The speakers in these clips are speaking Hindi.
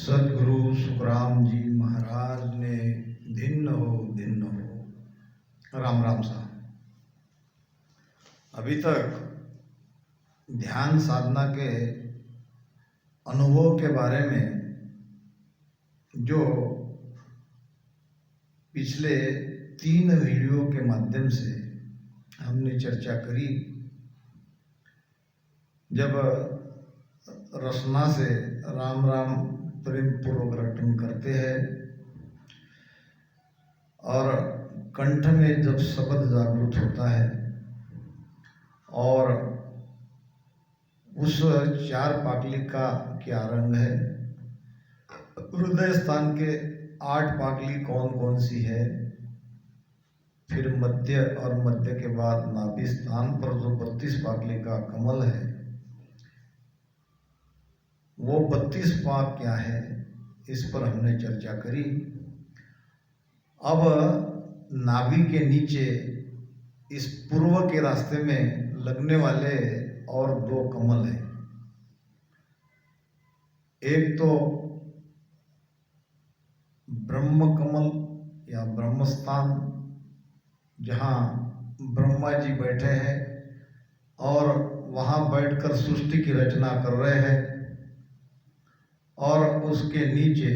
सदगुरु सुखराम जी महाराज ने धिन्न हो। राम राम साहब। अभी तक ध्यान साधना के अनुभव के बारे में जो पिछले 3 वीडियो के माध्यम से हमने चर्चा करी, जब रसना से राम राम प्रेम पूर्वक रटन करते हैं और कंठ में जब शब्द जागृत होता है और उस 4 पाकली का क्या रंग है, हृदय स्थान के 8 पाकली कौन कौन सी है, फिर मध्य और मध्य के बाद नाभि स्थान पर जो 32 पाकली का कमल है, वो 32 पाक क्या है, इस पर हमने चर्चा करी। अब नाभि के नीचे इस पूर्व के रास्ते में लगने वाले और 2 कमल हैं। एक तो ब्रह्म कमल या ब्रह्मस्थान, जहाँ ब्रह्मा जी बैठे हैं और वहाँ बैठकर सृष्टि की रचना कर रहे हैं, और उसके नीचे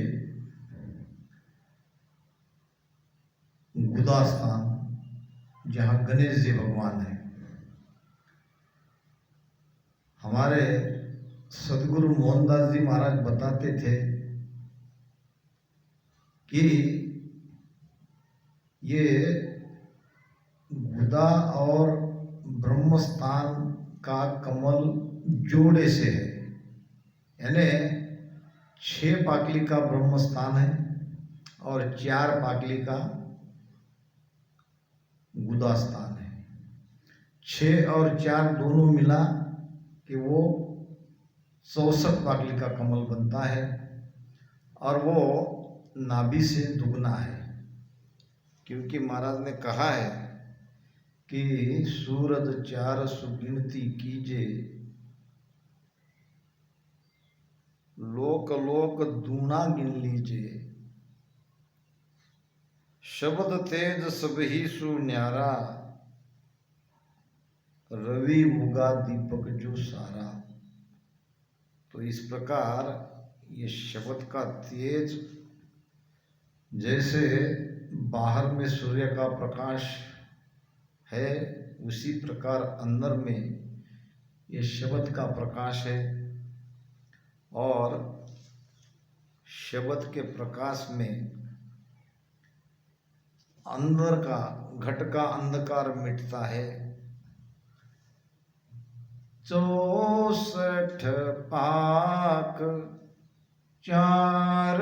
गुदा स्थान, जहाँ गणेश जी भगवान है। हमारे सदगुरु मोहनदास जी महाराज बताते थे कि ये गुदा और ब्रह्मस्थान का कमल जोड़े से है, यानी 6 पाकली का ब्रह्मस्थान है और 4 पाकली का गुदा स्थान है। 6 और 4 दोनों मिला कि वो 64 पाकली का कमल बनता है, और वो नाभि से दुगना है, क्योंकि महाराज ने कहा है कि सूरज 4 सुगिनती कीजे, लोक लोक दूना गिन लीजे, शब्द तेज सबही सु न्यारा, रवि उगा दीपक जो सारा। तो इस प्रकार ये शब्द का तेज जैसे बाहर में सूर्य का प्रकाश है, उसी प्रकार अंदर में ये शब्द का प्रकाश है, और शब्द के प्रकाश में अंदर का घट का अंधकार मिटता है। 64 पाक 4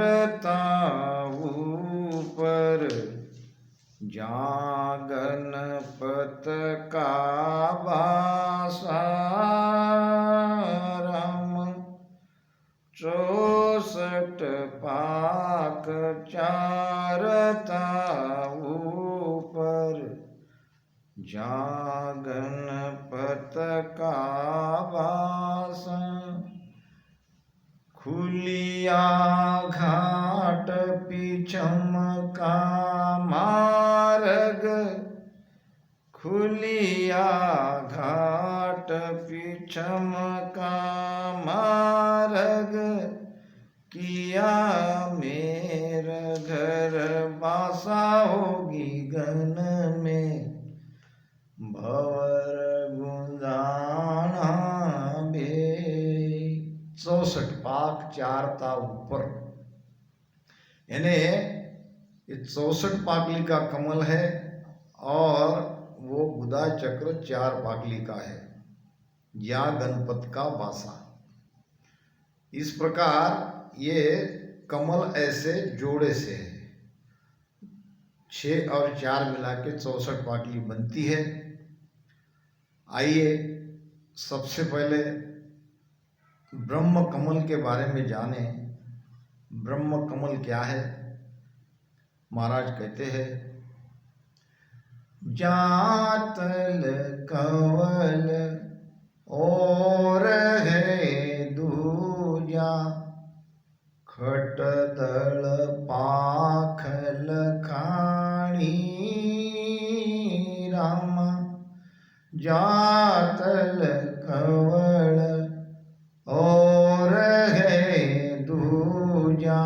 ऊपर, जागन पत का बासा राम। 64 पाक 4 ऊपर, जागन पत का बासा। खुलिया घाट पीछम का मार्ग, खुलिया घाट पीछम का मार्ग, किया मेरा घर बासा होगी गन में, भवर गुंजाना बे। 64 पाक 4 ता ऊपर, यानी ये 64 पाकली का कमल है और वो गुदा चक्र 4 पाकली का है, या गणपत का बासा। इस प्रकार ये कमल ऐसे जोड़े से है, 6 और 4 मिला के 64 पाकली बनती है। आइए सबसे पहले ब्रह्म कमल के बारे में जाने। ब्रह्म कमल क्या है? महाराज कहते हैं, जातल कंवल और है दूजा, खटदळ पाखल खाणी राम जातल कवळ और है दूजा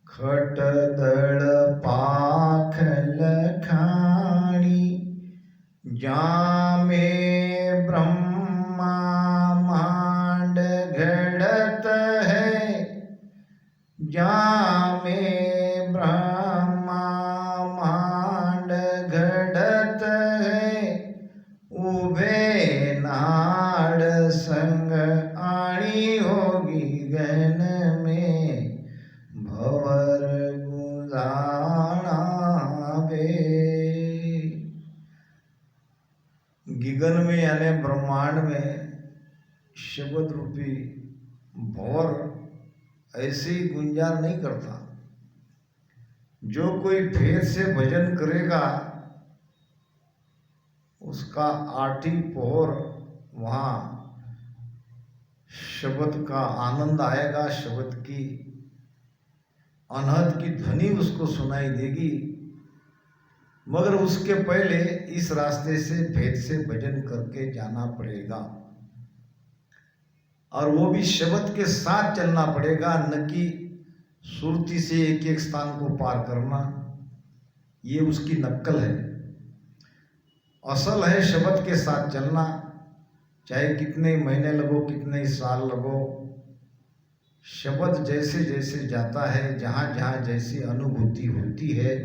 खटदळ पाखल खाणी जामे ब्रह्मा मांड घड़त है जामे ब्रह्मा मांड घड़त है उभे नाड़ संग आणी होगी गन में भवर गुंजाणा बे। गिगन में यानी ब्रह्मांड में शब्द रूपी भंवर ऐसे ही गुंजार नहीं करता। जो कोई भेद से भजन करेगा उसका आठी पोहर वहाँ शब्द का आनंद आएगा, शब्द की अनहद की ध्वनि उसको सुनाई देगी। मगर उसके पहले इस रास्ते से भेद से भजन करके जाना पड़ेगा और वो भी शब्द के साथ चलना पड़ेगा, न कि सुरती से एक एक स्थान को पार करना। ये उसकी नक्कल है। असल है शब्द के साथ चलना, चाहे कितने महीने लगो कितने साल लगो। शब्द जैसे जैसे जाता है, जहाँ जहाँ जैसी अनुभूति होती है,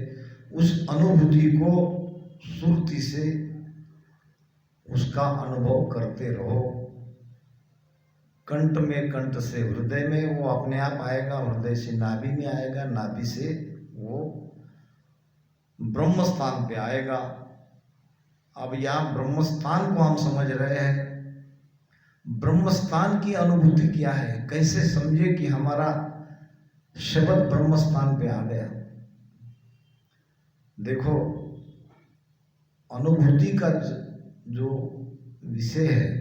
उस अनुभूति को सुरती से उसका अनुभव करते रहो। कंठ में, कंठ से हृदय में वो अपने आप आएगा, हृदय से नाभि में आएगा, नाभि से वो ब्रह्म स्थान पे आएगा। अब यहाँ ब्रह्म स्थान को हम समझ रहे हैं। ब्रह्म स्थान की अनुभूति क्या है, कैसे समझे कि हमारा शब्द ब्रह्म स्थान पे आ गया। देखो, अनुभूति का जो विषय है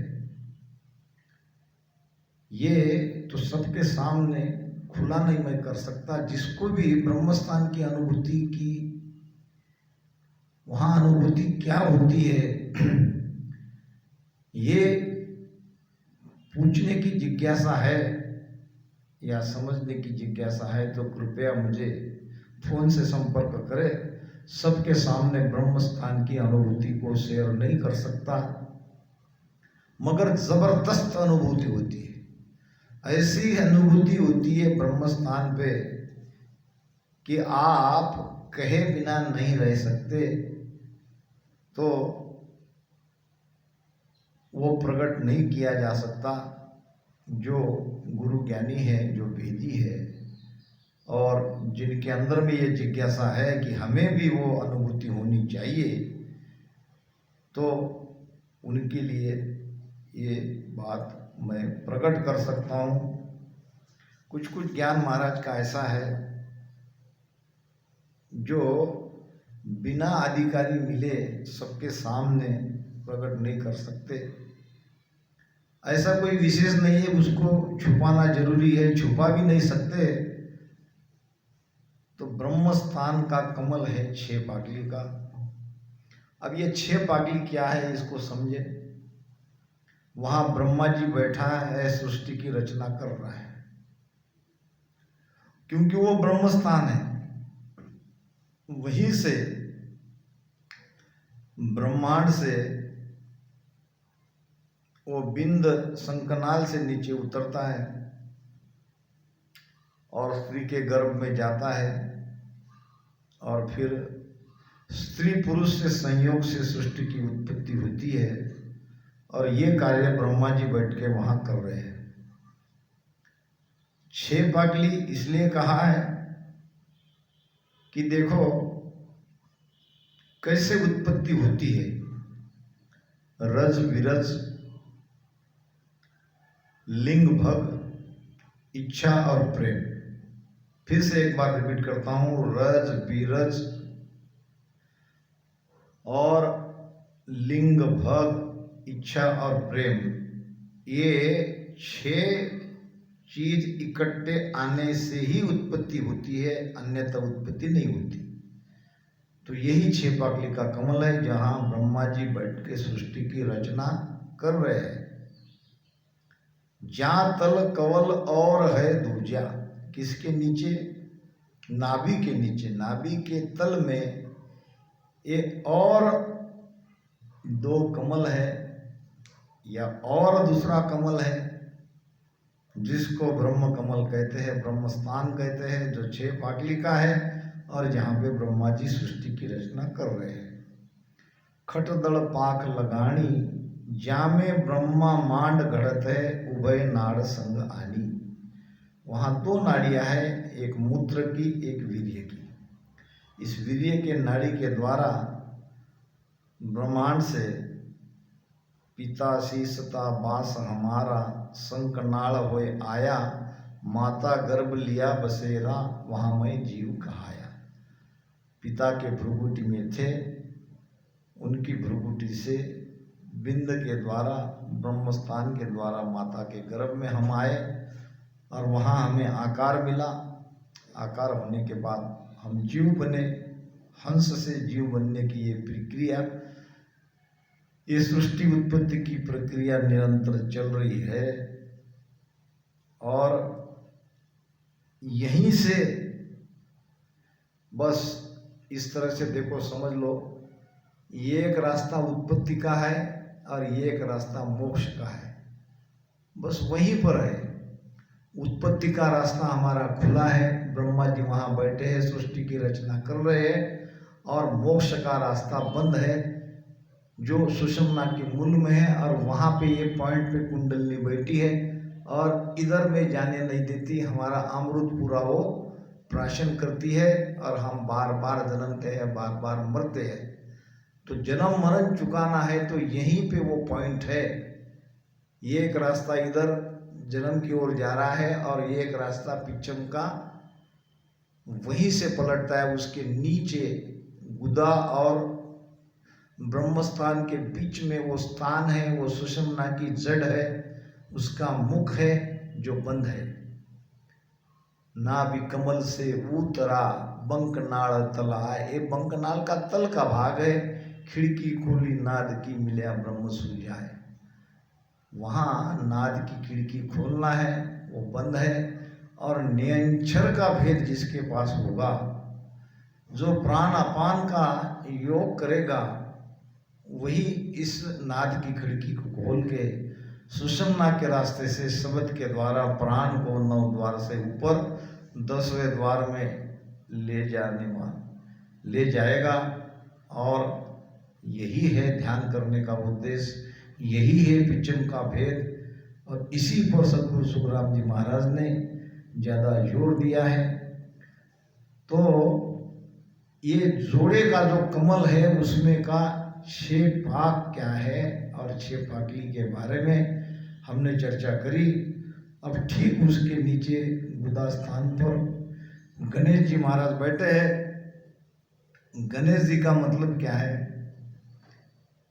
ये तो सबके सामने खुला नहीं मैं कर सकता। जिसको भी ब्रह्म स्थान की अनुभूति की, वहां अनुभूति क्या होती है ये पूछने की जिज्ञासा है या समझने की जिज्ञासा है तो कृपया मुझे फोन से संपर्क करें। सबके सामने ब्रह्म स्थान की अनुभूति को शेयर नहीं कर सकता, मगर जबरदस्त अनुभूति होती है। ऐसी अनुभूति होती है ब्रह्म स्थान पे कि आप कहे बिना नहीं रह सकते। तो वो प्रकट नहीं किया जा सकता। जो गुरु ज्ञानी है, जो वेदी है और जिनके अंदर में ये जिज्ञासा है कि हमें भी वो अनुभूति होनी चाहिए, तो उनके लिए ये बात मैं प्रकट कर सकता हूँ। कुछ कुछ ज्ञान महाराज का ऐसा है जो बिना अधिकारी मिले सबके सामने प्रकट नहीं कर सकते। ऐसा कोई विशेष नहीं है, उसको छुपाना जरूरी है, छुपा भी नहीं सकते। तो ब्रह्म स्थान का कमल है 6 पाटली का। अब ये 6 पाटली क्या है इसको समझे। वहां ब्रह्मा जी बैठा है, सृष्टि की रचना कर रहा है, क्योंकि वो ब्रह्म स्थान है। वहीं से ब्रह्मांड से वो बिंद संकनाल से नीचे उतरता है और स्त्री के गर्भ में जाता है और फिर स्त्री पुरुष से संयोग से सृष्टि की उत्पत्ति होती है। और ये कार्य ब्रह्मा जी बैठ के वहां कर रहे हैं। 6 पाटली इसलिए कहा है कि देखो कैसे उत्पत्ति होती है। रज विरज, लिंग भग, इच्छा और प्रेम। फिर से एक बार रिपीट करता हूं, रज विरज और लिंग भग, इच्छा और प्रेम, ये चीज इकट्ठे आने से ही उत्पत्ति होती है, अन्यथा उत्पत्ति नहीं होती। तो यही 6 पाकली का कमल है जहां ब्रह्मा जी बैठ के सृष्टि की रचना कर रहे हैं। जा तल कवल और है दूजा, किसके नीचे? नाभि के नीचे, नाभि के तल में एक और 2 कमल है या और दूसरा कमल है जिसको ब्रह्म कमल कहते हैं, ब्रह्म स्थान कहते हैं, जो 6 पाकली का है और जहाँ पे ब्रह्मा जी सृष्टि की रचना कर रहे हैं। खटदड़ पाक लगाणी जामे ब्रह्मा मांड घड़त है, उभय नाड़ संग आनी। वहाँ 2 नाड़ियाँ हैं, एक मूत्र की, एक वीर्य की। इस वीर्य के नाड़ी के द्वारा ब्रह्मांड से पिता शीसता बास हमारा, संकनाल होए आया, माता गर्भ लिया बसेरा, वहाँ मैं जीव कहाया। पिता के भ्रुकुटी में थे, उनकी भ्रुकुटी से बिंद के द्वारा, ब्रह्मस्थान के द्वारा माता के गर्भ में हम आए और वहाँ हमें आकार मिला। आकार होने के बाद हम जीव बने। हंस से जीव बनने की ये प्रक्रिया, ये सृष्टि उत्पत्ति की प्रक्रिया निरंतर चल रही है। और यहीं से बस इस तरह से देखो, समझ लो, ये एक रास्ता उत्पत्ति का है और ये एक रास्ता मोक्ष का है। बस वहीं पर है। उत्पत्ति का रास्ता हमारा खुला है, ब्रह्मा जी वहाँ बैठे हैं, सृष्टि की रचना कर रहे हैं। और मोक्ष का रास्ता बंद है जो सुषुम्ना के मूल में है, और वहाँ पे ये पॉइंट पे कुंडलनी बैठी है और इधर में जाने नहीं देती। हमारा अमृत पूरा वो प्राशन करती है और हम बार बार जन्मते हैं, बार बार मरते हैं। तो जन्म मरण चुकाना है तो यहीं पे वो पॉइंट है। ये एक रास्ता इधर जन्म की ओर जा रहा है और ये एक रास्ता पिच्चम का वहीं से पलटता है। उसके नीचे गुदा और ब्रह्मस्थान के बीच में वो स्थान है, वो सुषुम्ना की जड़ है, उसका मुख है जो बंद है। नाभि कमल से उतरा बंकनाल तला, ये बंकनाल का तल का भाग है। खिड़की खोली नाद की मिला ब्रह्म सुलझाए। वहाँ नाद की खिड़की खोलना है, वो बंद है। और नियंचर का भेद जिसके पास होगा, जो प्राण अपान का योग करेगा, वही इस नाद की खिड़की को खोल के सुषुम्ना के रास्ते से शब्द के द्वारा प्राण को 9 द्वार से ऊपर 10वें द्वार में ले जाएगा। और यही है ध्यान करने का उद्देश्य, यही है पिच्चम का भेद। और इसी पर सद्गुरु सुखराम जी महाराज ने ज़्यादा जोर दिया है। तो ये जोड़े का जो कमल है उसमें का 6 पाक क्या है और 6 पाकली के बारे में हमने चर्चा करी। अब ठीक उसके नीचे गुदा स्थान पर गणेश जी महाराज बैठे हैं। गणेश जी का मतलब क्या है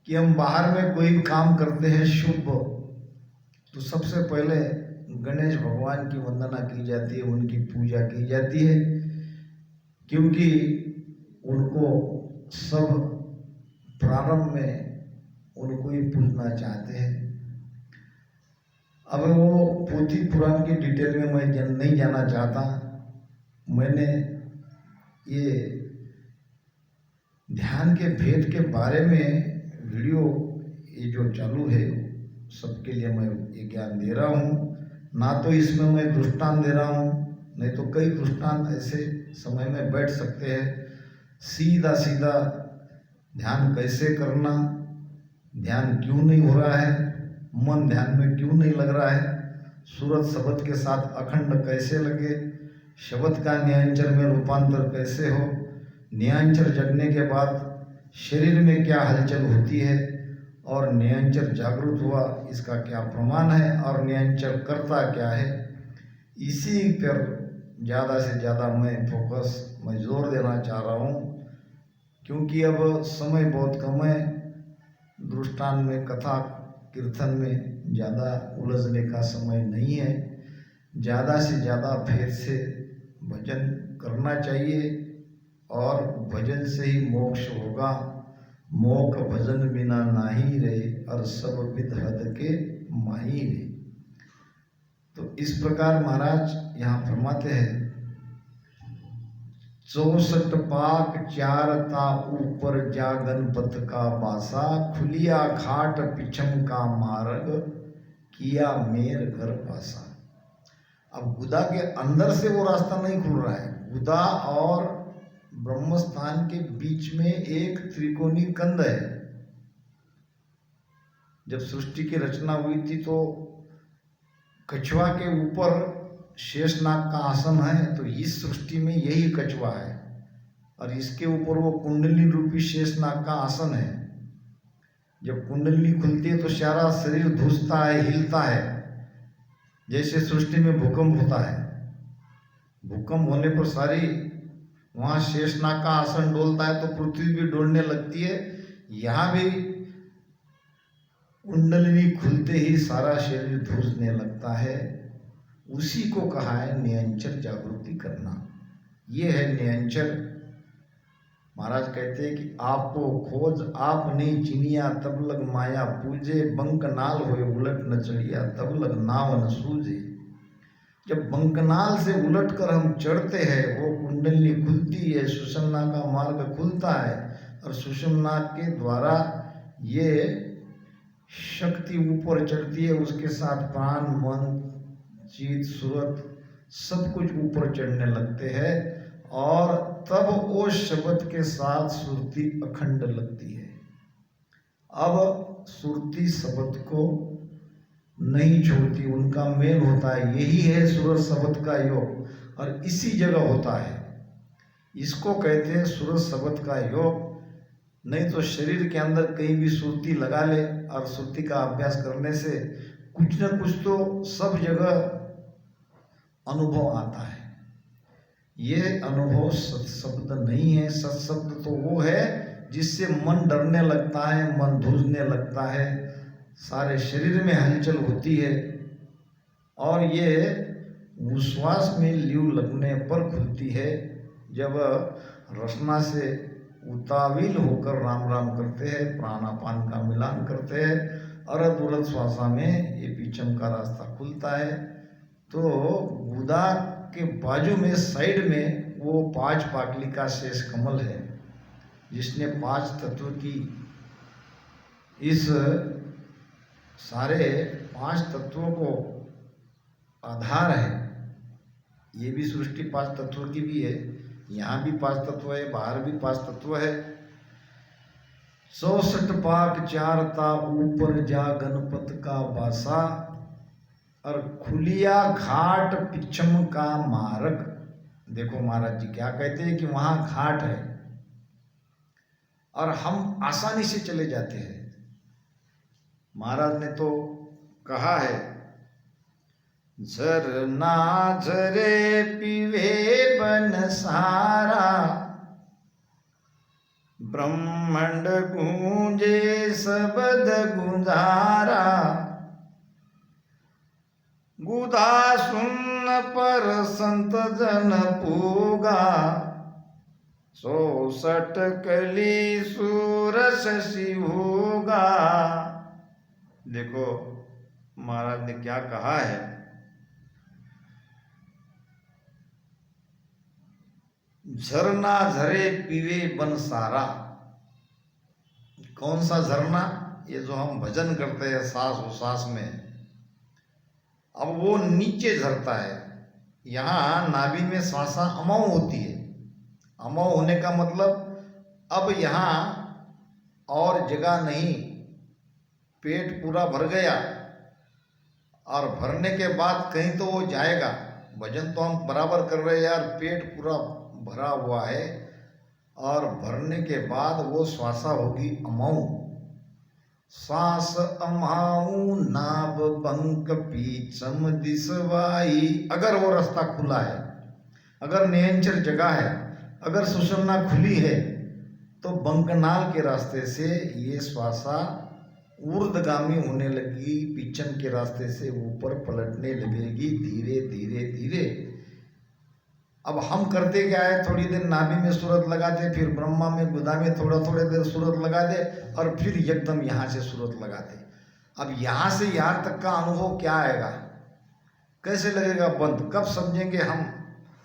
कि हम बाहर में कोई भी काम करते हैं शुभ, तो सबसे पहले गणेश भगवान की वंदना की जाती है, उनकी पूजा की जाती है, क्योंकि उनको सब प्रारंभ में उनको ही पूजना चाहते हैं। अब वो पोथी पुराण की डिटेल में मैं नहीं जाना चाहता। मैंने ये ध्यान के भेद के बारे में वीडियो ये जो चालू है सबके लिए मैं ये ज्ञान दे रहा हूँ। ना तो इसमें मैं दृष्टांत दे रहा हूँ, नहीं तो कई दृष्टांत ऐसे समय में बैठ सकते हैं। सीधा सीधा ध्यान कैसे करना, ध्यान क्यों नहीं हो रहा है, मन ध्यान में क्यों नहीं लग रहा है, सूरत शब्द के साथ अखंड कैसे लगे, शब्द का न्यायांचर में रूपांतर कैसे हो, न्यायांचर जगने के बाद शरीर में क्या हलचल होती है, और न्यायांचर जागृत हुआ इसका क्या प्रमाण है, और न्यायांचर करता क्या है। इसी पर ज़्यादा से ज़्यादा मैं जोर देना चाह रहा हूँ, क्योंकि अब समय बहुत कम है। दृष्टांत में, कथा कीर्तन में ज़्यादा उलझने का समय नहीं है। ज़्यादा से ज़्यादा फेर से भजन करना चाहिए और भजन से ही मोक्ष होगा। मोक भजन बिना नाही रे और सब विद हद के माही रे। तो इस प्रकार महाराज यहाँ फरमाते हैं, 64 पाक 4 ता ऊपर जा गणपत का बासा, खुलिया घाट पिछम का मार्ग किया मेर घर पासा। अब गुदा के अंदर से वो रास्ता नहीं खुल रहा है। गुदा और ब्रह्मस्थान के बीच में एक त्रिकोणी कंद है। जब सृष्टि की रचना हुई थी तो कछुआ के ऊपर शेषनाग का आसन है, तो इस सृष्टि में यही कछुआ है और इसके ऊपर वो कुंडली रूपी शेषनाग का आसन है। जब कुंडली खुलती है तो सारा शरीर धुसता है, हिलता है, जैसे सृष्टि में भूकंप होता है। भूकंप होने पर सारी वहाँ शेषनाग का आसन डोलता है तो पृथ्वी भी डोलने लगती है। यहाँ भी कुंडलिनी खुलते ही सारा शरीर धुसने लगता है। उसी को कहा है नियंचर जागृति करना। ये है नियंचर। महाराज कहते हैं कि आपको खोज आप नहीं चिनिया, तब लग माया पूजे, बंक नाल होए उलट न चढ़िया, तब लग नाव न सूझे। जब बंकनाल से उलट कर हम चढ़ते हैं, वो कुंडली खुलती है, सुषुम्ना का मार्ग खुलता है और सुषुम्ना के द्वारा ये शक्ति ऊपर चढ़ती है। उसके साथ प्राण, मन, चित, सूरत सब कुछ ऊपर चढ़ने लगते हैं और तब वो शब्द के साथ सुरती अखंड लगती है। अब सुरती शब्द को नहीं छोड़ती, उनका मेल होता है। यही है सूरत शब्द का योग और इसी जगह होता है। इसको कहते हैं सूरत शब्द का योग। नहीं तो शरीर के अंदर कहीं भी सुरती लगा ले और सुरती का अभ्यास करने से कुछ न कुछ तो सब जगह अनुभव आता है। ये अनुभव सत्शब्द नहीं है। सत्शब्द तो वो है जिससे मन डरने लगता है, मन धुजने लगता है, सारे शरीर में हलचल होती है और ये विश्वास में ल्यू लगने पर खुलती है। जब रसना से उताविल होकर राम राम करते हैं, प्राणापान का मिलान करते हैं, अरद उरद श्वासा में ये पीछम का रास्ता खुलता है। तो गुदा के बाजू में साइड में वो 5 पाटली का शेष कमल है, जिसने 5 तत्व की इस सारे 5 तत्वों को आधार है। ये भी सृष्टि 5 तत्वों की भी है, यहाँ भी 5 तत्व है, बाहर भी 5 तत्व है। 64 पाक 4 ता ऊपर जा गणपत का बासा, और खुलिया घाट पिछम का मार्ग। देखो महाराज जी क्या कहते हैं कि वहां घाट है और हम आसानी से चले जाते हैं। महाराज ने तो कहा है, झरना झरे पीवे बन सारा, ब्रह्मांड गूंजे शब्द गुंजारा, गुदा सुन पर संत जन पूगा, 64 कली सूरस शिवोगा। देखो महाराज ने क्या कहा है, झरना झरे पीवे बन सारा। कौन सा झरना? ये जो हम भजन करते हैं सांस उसास में, अब वो नीचे झरता है। यहाँ नाभि में श्वासा अमौ होती है। अमौ होने का मतलब अब यहाँ और जगह नहीं, पेट पूरा भर गया और भरने के बाद कहीं तो वो जाएगा। भजन तो हम बराबर कर रहे हैं यार, पेट पूरा भरा हुआ है और भरने के बाद वो श्वासा होगी अमौ। सांस अमाऊ नाभ बंक पीछम दिसवाई। अगर वो रास्ता खुला है, अगर नियंचर जगह है, अगर सुषुम्ना खुली है, तो बंकनाल के रास्ते से ये श्वासा ऊर्ध्वगामी होने लगी, पीछन के रास्ते से ऊपर पलटने लगेगी धीरे धीरे धीरे। अब हम करते क्या है, थोड़ी देर नाभि में सूरत लगाते, फिर ब्रह्मा में गुदा में थोड़ा देर सूरत लगा दे और फिर एकदम यहाँ से सूरत लगाते। अब यहाँ से यहाँ तक का अनुभव क्या आएगा, कैसे लगेगा बंद, कब समझेंगे हम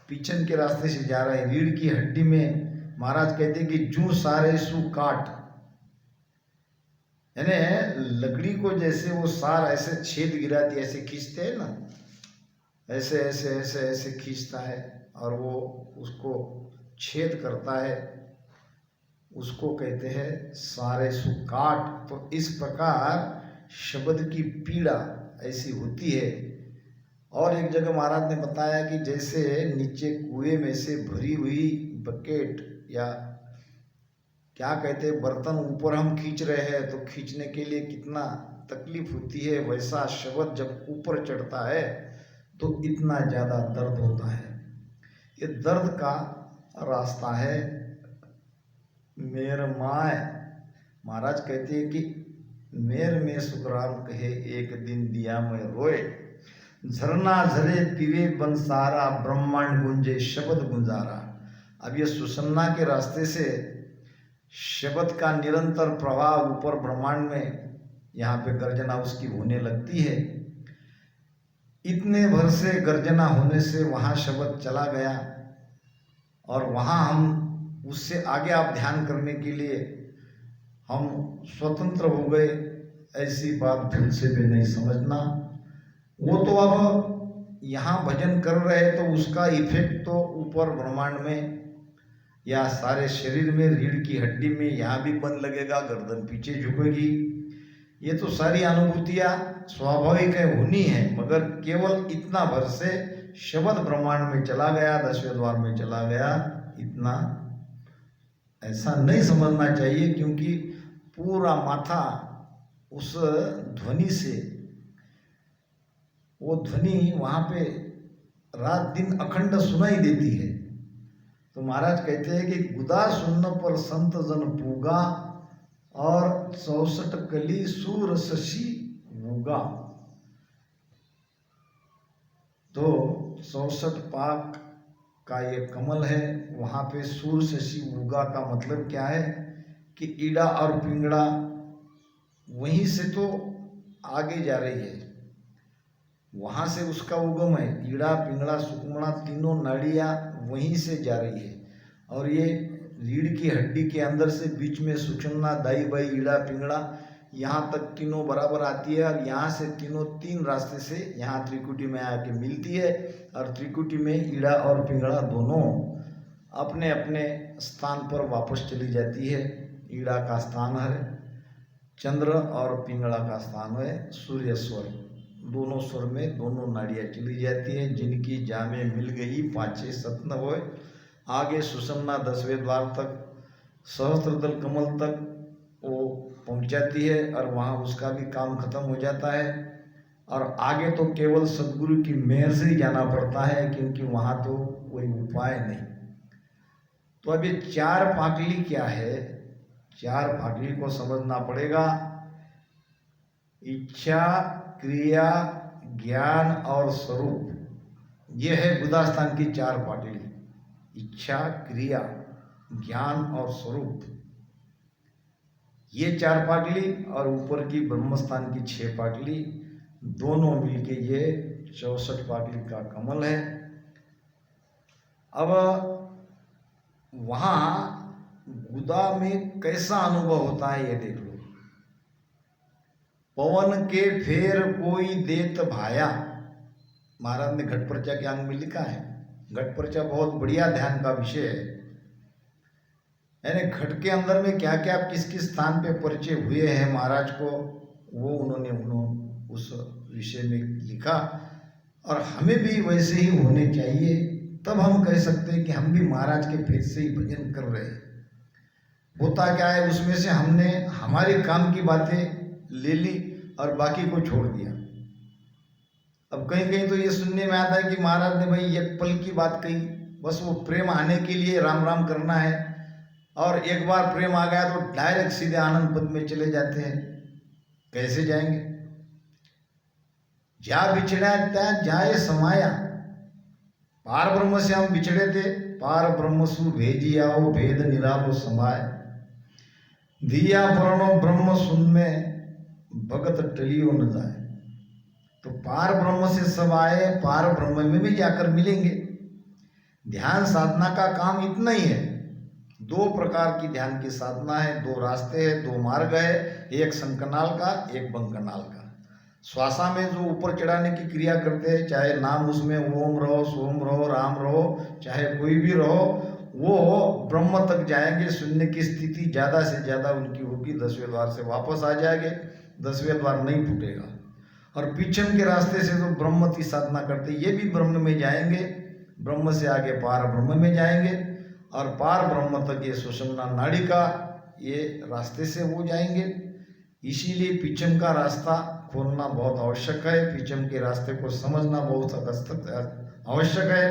पीछन के रास्ते से जा रहे हैं। रीढ़ की हड्डी में महाराज कहते हैं कि जू सारे सु काट, यानी लकड़ी को जैसे वो सार ऐसे छेद गिरा दिया, ऐसे खींचते हैं ना, ऐसे ऐसे ऐसे ऐसे खींचता है और वो उसको छेद करता है, उसको कहते हैं सारे सु काट। तो इस प्रकार शब्द की पीड़ा ऐसी होती है। और एक जगह महाराज ने बताया कि जैसे नीचे कुएं में से भरी हुई बकेट या क्या कहते हैं बर्तन ऊपर हम खींच रहे हैं तो खींचने के लिए कितना तकलीफ होती है, वैसा शब्द जब ऊपर चढ़ता है तो इतना ज़्यादा दर्द होता है। ये दर्द का रास्ता है। मेर माय महाराज कहते हैं कि मेर में सुखराम कहे एक दिन दिया में रोए, झरना झरे पीवे बंसारा, ब्रह्मांड गुंजे शब्द गुंजारा। अब ये सुषुम्ना के रास्ते से शब्द का निरंतर प्रवाह ऊपर ब्रह्मांड में यहाँ पे गर्जना उसकी होने लगती है। इतने भर से गर्जना होने से वहाँ शब्द चला गया और वहाँ हम उससे आगे आप ध्यान करने के लिए हम स्वतंत्र हो गए, ऐसी बात भूल से भी नहीं समझना। वो तो अब यहाँ भजन कर रहे तो उसका इफेक्ट तो ऊपर ब्रह्मांड में या सारे शरीर में, रीढ़ की हड्डी में यहाँ भी बन लगेगा, गर्दन पीछे झुकेगी। ये तो सारी अनुभूतियाँ स्वाभाविक है, होनी है, मगर केवल इतना भर से शब्द ब्रह्मांड में चला गया, 10वें द्वार में चला गया, इतना ऐसा नहीं समझना चाहिए। क्योंकि पूरा माथा उस ध्वनि से, वो ध्वनि वहाँ पे रात दिन अखंड सुनाई देती है। तो महाराज कहते हैं कि गुदा सुन्न पर संत जन पूगा और 64 कली सूर शशि वूगा। तो 64 पाक का ये कमल है, वहाँ पे सूर शशि वूगा का मतलब क्या है कि ईड़ा और पिंगड़ा वहीं से तो आगे जा रही है, वहाँ से उसका उगम है। ईड़ा पिंगड़ा सुकुमड़ा तीनों नाड़ियाँ वहीं से जा रही है और ये रीढ़ की हड्डी के अंदर से बीच में सुषुम्ना, दाई बाई, ईड़ा पिंगड़ा, यहाँ तक तीनों बराबर आती है और यहाँ से तीनों 3 रास्ते से यहाँ त्रिकुटी में आके मिलती है और त्रिकुटी में ईड़ा और पिंगड़ा दोनों अपने अपने स्थान पर वापस चली जाती है। ईड़ा का स्थान है चंद्र और पिंगड़ा का स्थान है सूर्य स्वर। दोनों स्वर में दोनों नाड़ियाँ चली जाती हैं, जिनकी जामे मिल गई पाँचे सत्न होए। आगे सुषुम्ना 10वें द्वार तक, सहस्त्रदल कमल तक वो पहुंच जाती है और वहाँ उसका भी काम खत्म हो जाता है। और आगे तो केवल सदगुरु की मेहर से ही जाना पड़ता है, क्योंकि वहाँ तो कोई उपाय नहीं। तो अब ये 4 पाकली क्या है, 4 पाकली को समझना पड़ेगा। इच्छा, क्रिया, ज्ञान और स्वरूप, ये है बुधास्थान की 4 पाटली। इच्छा, क्रिया, ज्ञान और स्वरूप, ये 4 पाटली और ऊपर की ब्रह्मस्थान की 6 पाटली, दोनों मिलके ये 64 पाटली का कमल है। अब वहाँ गुदा में कैसा अनुभव होता है ये देख लो। पवन के फेर कोई देत भाया, महाराज ने घट पर्चा के अंग में लिखा है। घट पर्चा बहुत बढ़िया ध्यान का विषय है, यानी घट के अंदर में क्या क्या किस किस स्थान पे परिचय हुए हैं महाराज को, वो उन्होंने उस विषय में लिखा। और हमें भी वैसे ही होने चाहिए, तब हम कह सकते हैं कि हम भी महाराज के फेर से ही भजन कर रहे हैं। होता क्या है, उसमें से हमने हमारे काम की बातें ले ली और बाकी को छोड़ दिया। अब कहीं कहीं तो ये सुनने में आता है कि महाराज ने भाई एक पल की बात कही, बस वो प्रेम आने के लिए राम राम करना है, और एक बार प्रेम आ गया तो डायरेक्ट सीधे आनंद पद में चले जाते हैं। कैसे जाएंगे? जा बिछड़ा त्या जाए समाया। पार ब्रह्म से हम बिछड़े थे, पार ब्रह्म सु भेजी आओ भेद निरालो समाय। दिया पुराणो ब्रह्म सुन में भगत टलियो न जाए। तो पार ब्रह्म से सब आए, पार ब्रह्म में भी जाकर मिलेंगे। ध्यान साधना का काम इतना ही है। दो प्रकार की ध्यान की साधना है, दो रास्ते हैं, दो मार्ग है, एक संकनाल का, एक बंकनाल का। श्वासा में जो ऊपर चढ़ाने की क्रिया करते हैं, चाहे नाम उसमें ओम रहो, सोम रहो, राम रहो, चाहे कोई भी रहो, वो ब्रह्म तक जाएंगे। शून्य की स्थिति ज़्यादा से ज़्यादा उनकी होगी, 10वें द्वार से वापस आ जाएंगे, 10वें द्वार नहीं फूटेगा। और पीछम के रास्ते से जो ब्रह्म की साधना करते, ये भी ब्रह्म में जाएंगे, ब्रह्म से आगे पार ब्रह्म में जाएंगे, और पार ब्रह्म तक ये सुषुम्ना नाड़ी का ये रास्ते से वो जाएंगे। इसीलिए पीछम का रास्ता खोलना बहुत आवश्यक है, पीछम के रास्ते को समझना बहुत आवश्यक है।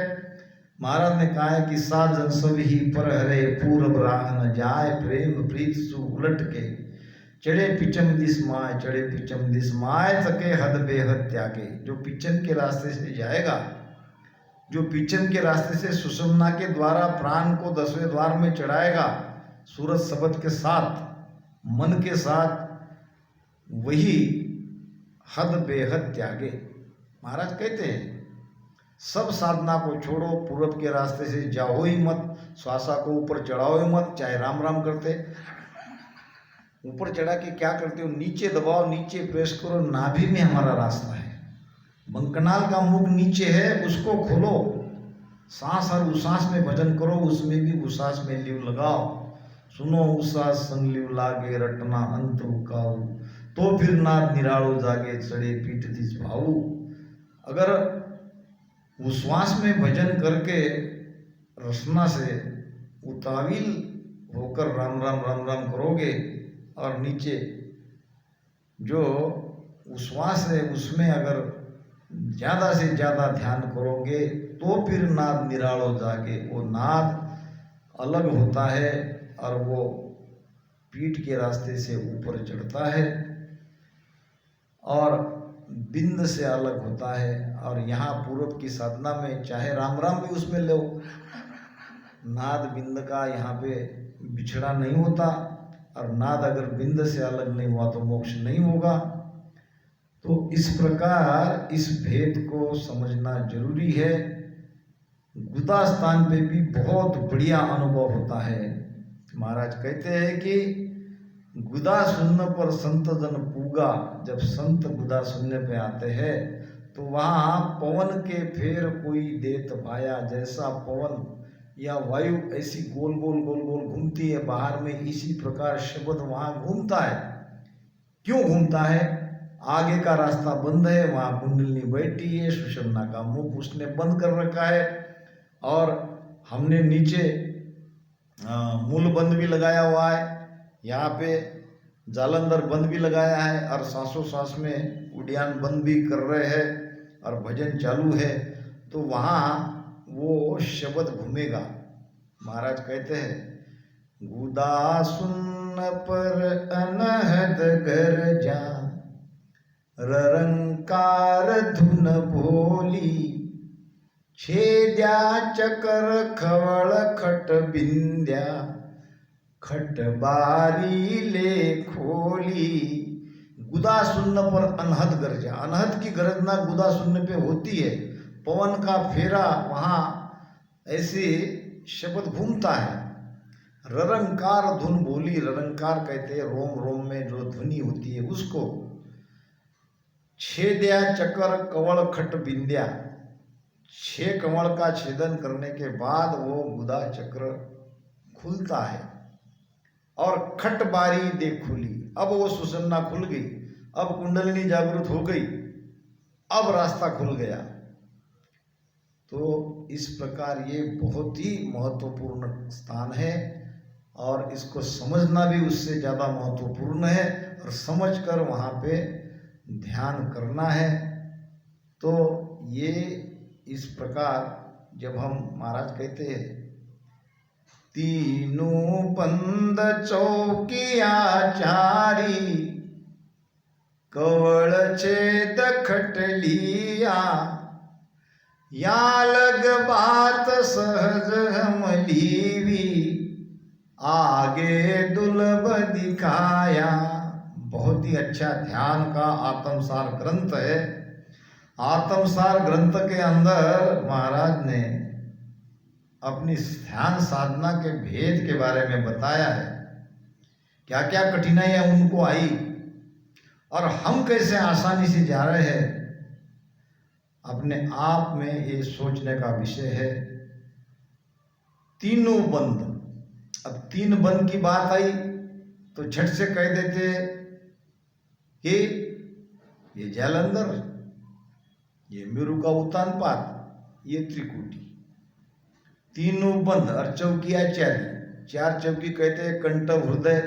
महाराज ने कहा है कि साजन सभी ही पर हरे पूर्व राह न जाए, प्रेम प्रीत सु उलट के चढ़े पिचम दिस माय, चढ़े पिचम दिस माय तके हद बेहद त्यागे। जो पिचम के रास्ते से जाएगा, जो पिचम के रास्ते से सुषुम्ना के द्वारा प्राण को 10वें द्वार में चढ़ाएगा, सूरज शब्द के साथ, मन के साथ, वही हद बेहद त्यागे। महाराज कहते हैं सब साधना को छोड़ो, पूरब के रास्ते से जाओ ही मत, श्वासा को ऊपर चढ़ाओ ही मत। चाहे राम राम करते, ऊपर चढ़ा के क्या करते हो, नीचे दबाओ, नीचे प्रेस करो, नाभि में हमारा रास्ता है। बंकनाल का मुख नीचे है, उसको खोलो, सांस और उसास में भजन करो, उसमें भी उसास में लिव लगाओ। सुनो उसास संग लिव लागे, रटना अंत रुकाओ, तो फिर नाद निरालो जागे, चढ़े पीठ दिस भाऊ। अगर उश्वास में भजन करके रसना से उताविल होकर राम राम राम राम करोगे, और नीचे जो उश्वास है उसमें अगर ज़्यादा से ज़्यादा ध्यान करोगे, तो फिर नाद निरालो जागे। वो नाद अलग होता है और वो पीठ के रास्ते से ऊपर चढ़ता है, और बिंद से अलग होता है। और यहाँ पूर्व की साधना में चाहे राम राम भी उसमें लो, नाद बिंद का यहाँ पे बिछड़ा नहीं होता, और नाद अगर बिंद से अलग नहीं हुआ तो मोक्ष नहीं होगा। तो इस प्रकार इस भेद को समझना जरूरी है। गुदा स्थान पे भी बहुत बढ़िया अनुभव होता है। महाराज कहते हैं कि गुदा सुनने पर संत जन पूगा। जब संत गुदा सुनने पे आते हैं तो वहाँ पवन के फेर कोई देत पाया। जैसा पवन या वायु ऐसी गोल गोल गोल गोल घूमती है बाहर में, इसी प्रकार शब्द वहाँ घूमता है। क्यों घूमता है? आगे का रास्ता बंद है, वहाँ कुंडलिनी बैठी है, सुषुम्ना का मुख उसने बंद कर रखा है, और हमने नीचे मूल बंद भी लगाया हुआ है, यहाँ पे जालंधर बंद भी लगाया है, और सांसों सांस में उड्डयन बंद भी कर रहे हैं, और भजन चालू है। तो वहाँ वो शब्द घूमेगा। महाराज कहते हैं गुदा सुन पर अनहद गर जा, ररंकार धुन बोली, छेद्या चकर खवळ खट बिंद्या, खट बारी ले खोली। गुदा सुनने पर अनहद गरजा। अनहद की गरजना गुदा सुनने पे होती है। पवन का फेरा वहाँ ऐसे शब्द घूमता है। ररंकार धुन बोली। ररंकार कहते हैं रोम रोम में जो ध्वनि होती है उसको। छेद्या चकर कवल खट बिंद्या। 6 कमल का छेदन करने के बाद वो गुदा चक्र खुलता है। और खट बारी दे खुली। अब वो सुषुम्ना खुल गई, अब कुंडलिनी जागृत हो गई, अब रास्ता खुल गया। तो इस प्रकार ये बहुत ही महत्वपूर्ण स्थान है, और इसको समझना भी उससे ज़्यादा महत्वपूर्ण है, और समझकर वहाँ पे ध्यान करना है। तो ये इस प्रकार जब हम महाराज कहते हैं तीनों पंद चौकिया चारी, कवळ छेद खटलिया या लग बात सहज हमलीवी आगे दुर्लभ दिखाया। बहुत ही अच्छा ध्यान का आत्मसार ग्रंथ है। आत्मसार ग्रंथ के अंदर महाराज ने अपनी ध्यान साधना के भेद के बारे में बताया है, क्या क्या कठिनाइयां उनको आई और हम कैसे आसानी से जा रहे हैं। अपने आप में ये सोचने का विषय है। तीनों बंद, अब तीन बंद की बात आई तो झट से कह देते कि ये जालंधर, ये मेरू का उतानपाद, ये त्रिकुटी, तीनों बंद और चौकिया चार चौकी कहते हैं कंठ, हृदय,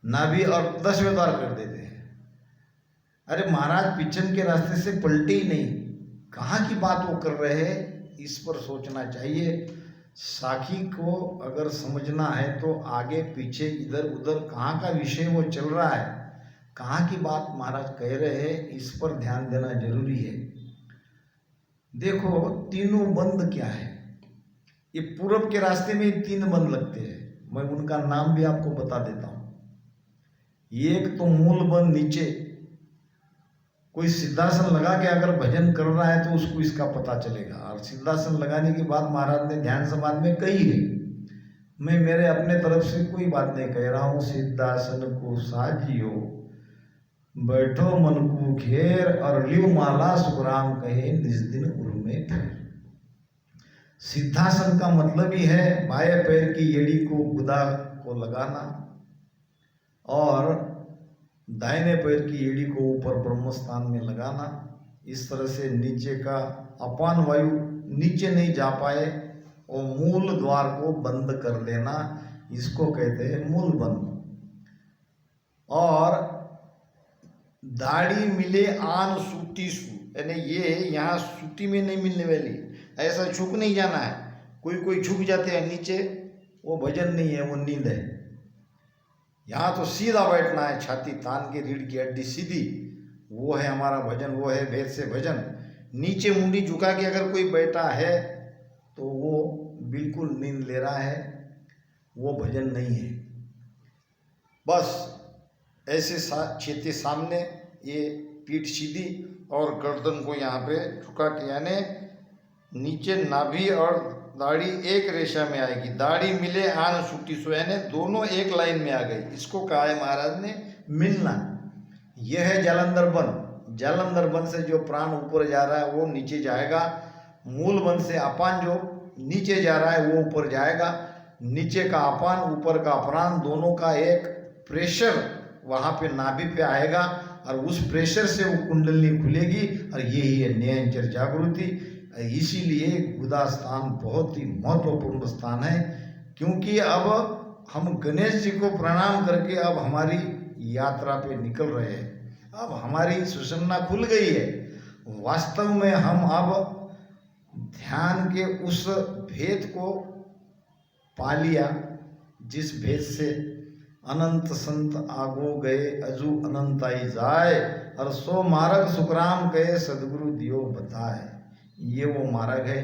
नाभि और 10वें द्वार कर देते हैं। अरे महाराज पिछम के रास्ते से पलटे ही नहीं, कहाँ की बात वो कर रहे हैं, इस पर सोचना चाहिए। साखी को अगर समझना है तो आगे पीछे इधर उधर कहाँ का विषय वो चल रहा है, कहाँ की बात महाराज कह रहे हैं, इस पर ध्यान देना जरूरी है। देखो तीनों बंद क्या है, ये पूरब के रास्ते में तीन बंद लगते हैं, मैं उनका नाम भी आपको बता देता हूँ। एक तो मूल बंद नीचे, कोई सिद्धासन लगा के अगर भजन कर रहा है तो उसको इसका पता चलेगा। और सिद्धासन लगाने की बात महाराज ने ध्यान समाज में कही है, मैं मेरे अपने तरफ से कोई बात नहीं कह रहा हूँ। सिद्धासन को साजियो बैठो मन को घेर और लियो माला सुखराम कहे निज दिन उर्मे फिर। सिद्धासन का मतलब ही है बाएं पैर की एड़ी को गुदा को लगाना और दाहिने पैर की एड़ी को ऊपर ब्रह्म स्थान में लगाना। इस तरह से नीचे का अपान वायु नीचे नहीं जा पाए और मूल द्वार को बंद कर देना, इसको कहते हैं मूल बंद। और दाढ़ी मिले आन सूटी सू, यानी ये यहाँ सूटी में नहीं मिलने वाली, ऐसा झुक नहीं जाना है। कोई झुक जाते हैं नीचे, वो भजन नहीं है, वो नींद है। यहाँ तो सीधा बैठना है, छाती तान के रीढ़ की हड्डी सीधी, वो है हमारा भजन, वो है भेद से भजन। नीचे मुंडी झुका के अगर कोई बैठा है तो वो बिल्कुल नींद ले रहा है, वो भजन नहीं है। बस ऐसे छेते सामने, ये पीठ सीधी और गर्दन को यहाँ पे झुका के, यानी नीचे नाभि और दाढ़ी एक रेशा में आएगी। दाढ़ी मिले आन सूटी सो, यानी दोनों एक लाइन में आ गई। इसको कहा है महाराज ने मिलना। यह है जालंधर बन। जालंधर बन से जो प्राण ऊपर जा रहा है वो नीचे जाएगा, मूल बन से अपान जो नीचे जा रहा है वो ऊपर जाएगा। नीचे का अपान ऊपर का अपरान, दोनों का एक प्रेशर वहाँ पे नाभि पे आएगा और उस प्रेशर से वो कुंडली खुलेगी और यही है नयनचर जागृति। इसीलिए गुदा स्थान बहुत ही महत्वपूर्ण स्थान है, क्योंकि अब हम गणेश जी को प्रणाम करके अब हमारी यात्रा पे निकल रहे हैं। अब हमारी सुषुम्ना खुल गई है। वास्तव में हम अब ध्यान के उस भेद को पा लिया जिस भेद से अनंत संत आगो गए अजू अनंत आई जाए और सो मार्ग सुखराम कहे सदगुरु दियो बताए। ये वो मार्ग है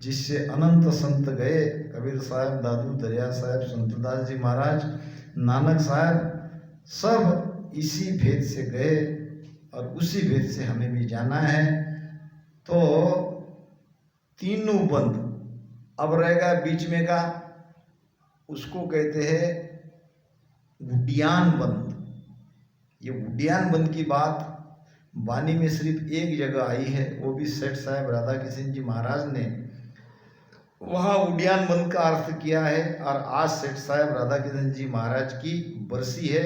जिससे अनंत संत गए, कबीर साहब, दादू दरिया साहब, संतदास जी महाराज, नानक साहब, सब इसी भेद से गए और उसी भेद से हमें भी जाना है। तो तीनों बंद अब रहेगा बीच में का, उसको कहते हैं उड्डयन बंद। ये उड्डयन बंद की बात वाणी में सिर्फ एक जगह आई है, वो भी सेठ साहब राधा किशन जी महाराज ने वहाँ उड्डयन बंद का अर्थ किया है। और आज सेठ साहब राधा किशन जी महाराज की बरसी है।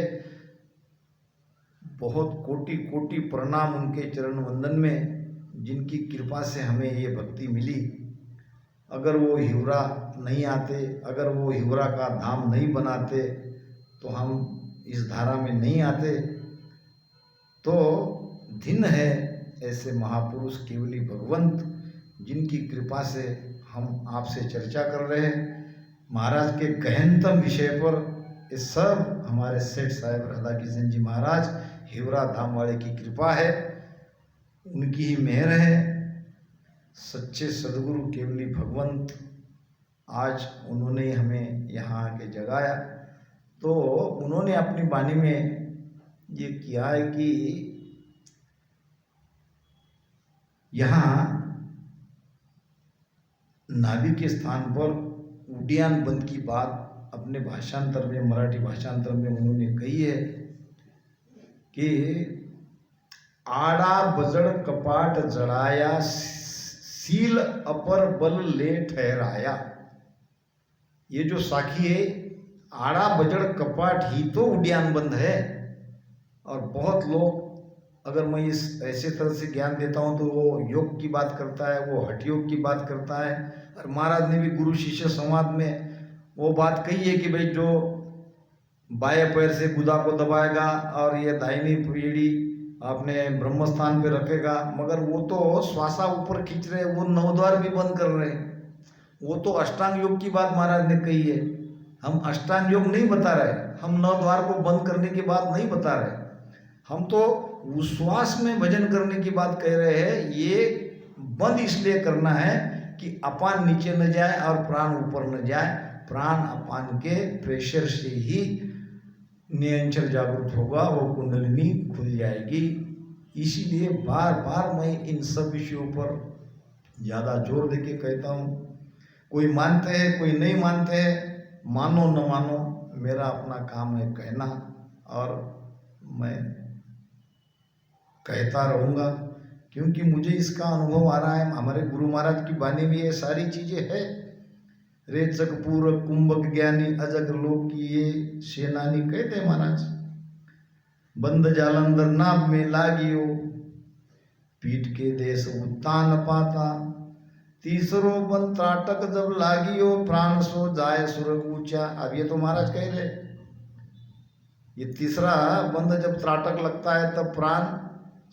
बहुत कोटि कोटि प्रणाम उनके चरण वंदन में, जिनकी कृपा से हमें ये भक्ति मिली। अगर वो हिवरा नहीं आते, अगर वो हिवरा का धाम नहीं बनाते तो हम इस धारा में नहीं आते। तो दिन है ऐसे महापुरुष केवली भगवंत, जिनकी कृपा से हम आपसे चर्चा कर रहे हैं महाराज के गहनतम विषय पर। ये सब हमारे सेठ साहब राधा किशन जी महाराज हिवरा धाम वाले की कृपा है, उनकी ही मेहर है। सच्चे सदगुरु केवली भगवंत आज उन्होंने हमें यहाँ आके जगाया। तो उन्होंने अपनी वाणी में ये किया है कि यहाँ नाभि के स्थान पर उड्डयन बंद की बात अपने भाषांतर में, मराठी भाषांतर में उन्होंने कही है कि आड़ा बजड़ कपाट जड़ाया, सील अपर बल ले ठहराया। ये जो साखी है, आड़ा बजड़ कपाट ही तो उड्डयन बंद है। और बहुत लोग, अगर मैं इस ऐसे तरह से ज्ञान देता हूँ तो वो योग की बात करता है, वो हठ योग की बात करता है। और महाराज ने भी गुरु शिष्य संवाद में वो बात कही है कि भाई जो बाएं पैर से गुदा को दबाएगा और ये दाहिनी पीढ़ी अपने ब्रह्म स्थान पे रखेगा, मगर वो तो श्वासा ऊपर खींच रहे, वो नवद्वार भी बंद कर रहे। वो तो अष्टांग योग की बात महाराज ने कही है। हम अष्टांग योग नहीं बता रहे, हम नवद्वार को बंद करने की बात नहीं बता रहे, हम तो उश्वास में भजन करने की बात कह रहे हैं। ये बंद इसलिए करना है कि अपान नीचे न जाए और प्राण ऊपर न जाए। प्राण अपान के प्रेशर से ही नियंचल जागृत होगा, वो कुंडलिनी खुल जाएगी। इसीलिए बार बार मैं इन सब विषयों पर ज़्यादा जोर देके कहता हूँ। कोई मानते हैं, कोई नहीं मानते हैं, मानो न मानो, मेरा अपना काम है कहना, और मैं कहता रहूँगा क्योंकि मुझे इसका अनुभव आ रहा है। हमारे गुरु महाराज की वाणी में ये सारी चीज़ें है। रेचक पूर कुंभक ज्ञानी अजग लोक की ये सेनानी, कहते महाराज। बंद जालंधर नाभ में लागियो, पीठ के देश उत्तान पाता। तीसरो बंद त्राटक जब लागियो, प्राण सो जाए सुरग ऊंचा। अब ये तो महाराज कह रहे, ये तीसरा बंद जब त्राटक लगता है तब प्राण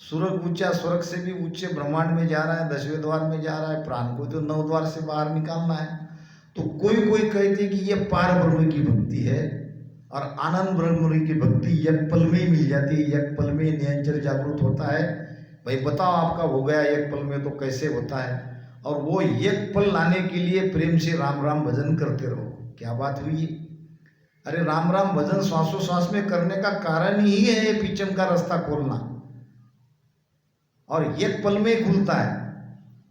सुरग ऊंचा, स्वर्ग से भी ऊंचे ब्रह्मांड में जा रहा है, 10वें द्वार में जा रहा है। प्राण को तो 9 द्वार से बाहर निकालना है। तो कोई कहते कि ये पार ब्रह्म की भक्ति है, और आनंद ब्रह्म की भक्ति एक पल में ही मिल जाती है, एक पल में नियंचल जागृत होता है। भाई बताओ, आपका हो गया एक पल में तो कैसे होता है? और वो एक पल लाने के लिए प्रेम से राम राम भजन करते रहो। क्या बात हुई? अरे राम राम भजन श्वासोश्वास में करने का कारण ही है ये पीछम का रास्ता खोलना, और एक पल में खुलता है।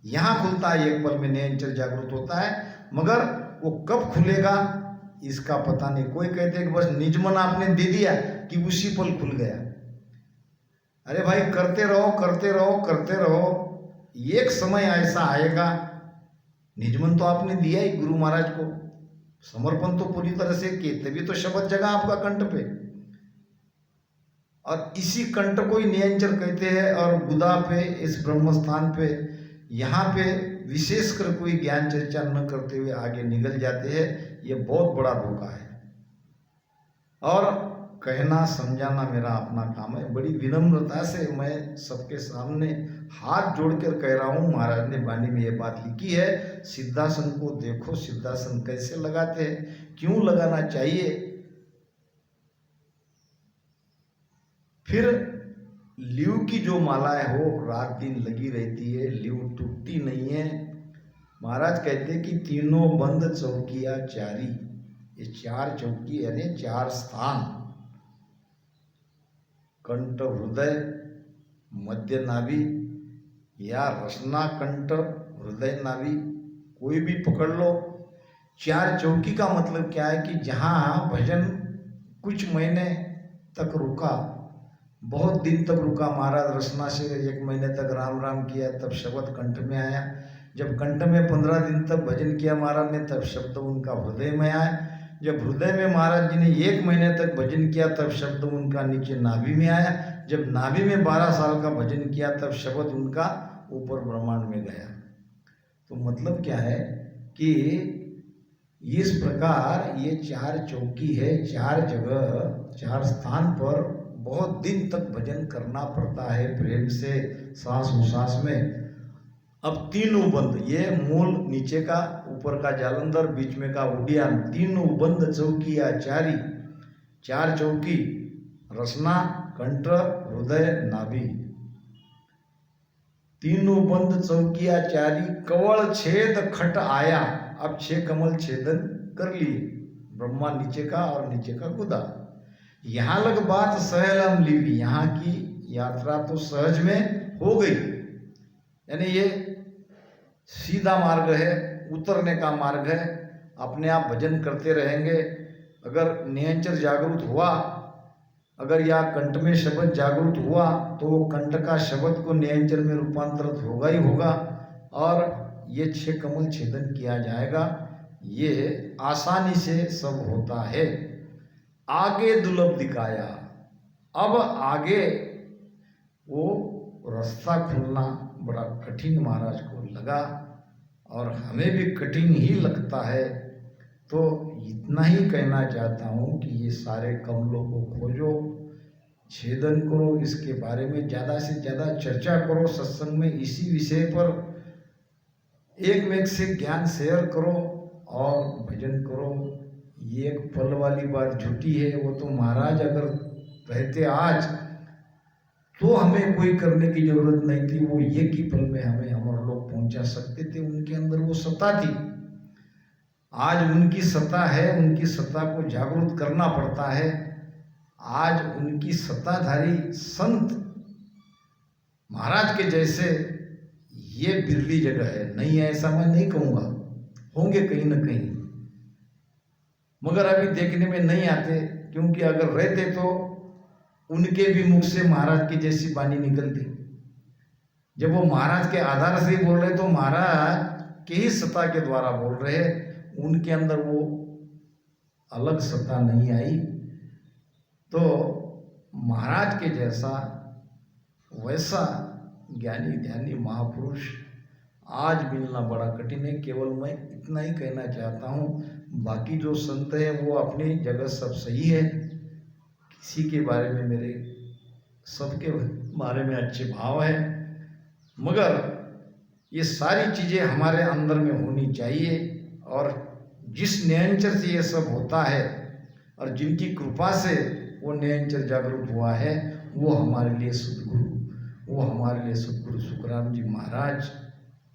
यहाँ खुलता है, एक पल में नियंचल जागृत होता है, मगर वो कब खुलेगा इसका पता नहीं। कोई कहते हैं कि बस निजमन आपने दे दिया कि उसी पल खुल गया। अरे भाई करते रहो, करते रहो, करते रहो, एक समय ऐसा आएगा। निजमन तो आपने दिया ही गुरु महाराज को, समर्पण तो पूरी तरह से किए, तभी तो शब्द जगह आपका कंठ पे, और इसी कंठ को ही नियंचल कहते हैं। और गुदा पे, इस ब्रह्म स्थान पे, यहाँ पे विशेषकर कोई ज्ञान चर्चा न करते हुए आगे निकल जाते हैं। ये बहुत बड़ा धोखा है, और कहना समझाना मेरा अपना काम है। बड़ी विनम्रता से मैं सबके सामने हाथ जोड़कर कह रहा हूँ। महाराज ने वाणी में ये बात लिखी है, सिद्धासन को देखो, सिद्धासन कैसे लगाते हैं, क्यों लगाना चाहिए। फिर लीव की जो मालाएं हो रात दिन लगी रहती है, लीव टूटती नहीं है। महाराज कहते हैं कि तीनों बंद चौकिया चारी, ये 4 चौकी यानी 4 स्थान, कंठ हृदय मध्य नाभि या रसना कंठ हृदय नाभि, कोई भी पकड़ लो। 4 चौकी का मतलब क्या है कि जहाँ भजन कुछ महीने तक रुका, बहुत दिन तक रुका। महाराज रसना से 1 महीने तक राम राम किया, तब शब्द कंठ में आया। जब कंठ में 15 दिन तक भजन किया महाराज ने, तब शब्द उनका हृदय में आया। जब हृदय में महाराज जी ने 1 महीने तक भजन किया, तब शब्द उनका नीचे नाभि में आया। जब नाभि में 12 साल का भजन किया, तब शब्द उनका ऊपर ब्रह्मांड में गया। तो मतलब क्या है कि इस प्रकार ये 4 चौकी है, 4 जगह 4 स्थान पर बहुत दिन तक भजन करना पड़ता है प्रेम से, सांस उसास में। अब तीनों बंद, ये मूल नीचे का, ऊपर का जालंधर, बीच में का उड्डयन, तीनों बंद चौकी या चारी, 4 चौकी रसना, कंठ, हृदय, नाभि, तीनों बंद चौकिया चारी, कवल छेद खट आया। अब 6 कमल छेदन कर लिए, ब्रह्मा नीचे का और नीचे का गुदा। यहां लग बात सहलम लीवी, यहाँ की यात्रा तो सहज में हो गई। यानी ये सीधा मार्ग है, उतरने का मार्ग है। अपने आप भजन करते रहेंगे। अगर नियंचर जागृत हुआ, अगर या कंठ में शब्द जागृत हुआ तो वो कंठ का शब्द को नियंचर में रूपांतरित होगा ही होगा, और ये 6 कमल छेदन किया जाएगा। ये आसानी से सब होता है। आगे दुर्लभ दिखाया, अब आगे वो रास्ता खुलना बड़ा कठिन महाराज को लगा, और हमें भी कठिन ही लगता है। तो इतना ही कहना चाहता हूँ कि ये सारे कमलों को खोजो, छेदन करो, इसके बारे में ज़्यादा से ज़्यादा चर्चा करो सत्संग में। इसी विषय पर एक में एक से ज्ञान शेयर करो और भजन करो। ये एक पल वाली बात झूठी है। वो तो महाराज अगर रहते आज तो हमें कोई करने की जरूरत नहीं थी। वो एक ही पल में हमें अमर लोग पहुंचा सकते थे। उनके अंदर वो सत्ता थी। आज उनकी सत्ता है, उनकी सत्ता को जागृत करना पड़ता है। आज उनकी सत्ताधारी संत महाराज के जैसे ये बिरली जगह है। नहीं है ऐसा मैं नहीं कहूँगा, होंगे कहीं ना कहीं, मगर अभी देखने में नहीं आते। क्योंकि अगर रहते तो उनके भी मुख से महाराज की जैसी वाणी निकलती। जब वो महाराज के आधार से ही बोल रहे तो महाराज के ही सत्ता के द्वारा बोल रहे, उनके अंदर वो अलग सत्ता नहीं आई। तो महाराज के जैसा वैसा ज्ञानी ध्यानी महापुरुष आज मिलना बड़ा कठिन है। केवल मैं इतना ही कहना चाहता हूँ। बाकी जो संत है वो अपनी जगह सब सही है। किसी के बारे में मेरे सबके बारे में अच्छे भाव है, मगर ये सारी चीज़ें हमारे अंदर में होनी चाहिए। और जिस नियंचर से ये सब होता है और जिनकी कृपा से वो नियंचर जागरूक हुआ है, वो हमारे लिए सदगुरु, वो हमारे लिए सदगुरु सुखराम जी महाराज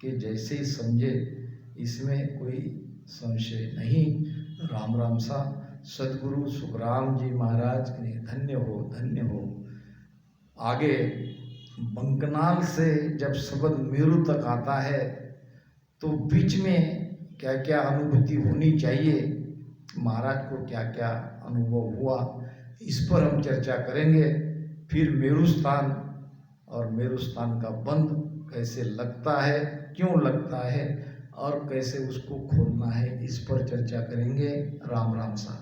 के जैसे ही समझे, इसमें कोई संशय नहीं। राम राम सा। सदगुरु सुखराम जी महाराज ने धन्य हो, धन्य हो। आगे बंकनाल से जब शब्द मेरु तक आता है तो बीच में क्या क्या अनुभूति होनी चाहिए, महाराज को क्या क्या अनुभव हुआ, इस पर हम चर्चा करेंगे। फिर मेरु स्थान और मेरु स्थान का बंध कैसे लगता है, क्यों लगता है और कैसे उसको खोलना है, इस पर चर्चा करेंगे। राम राम सा।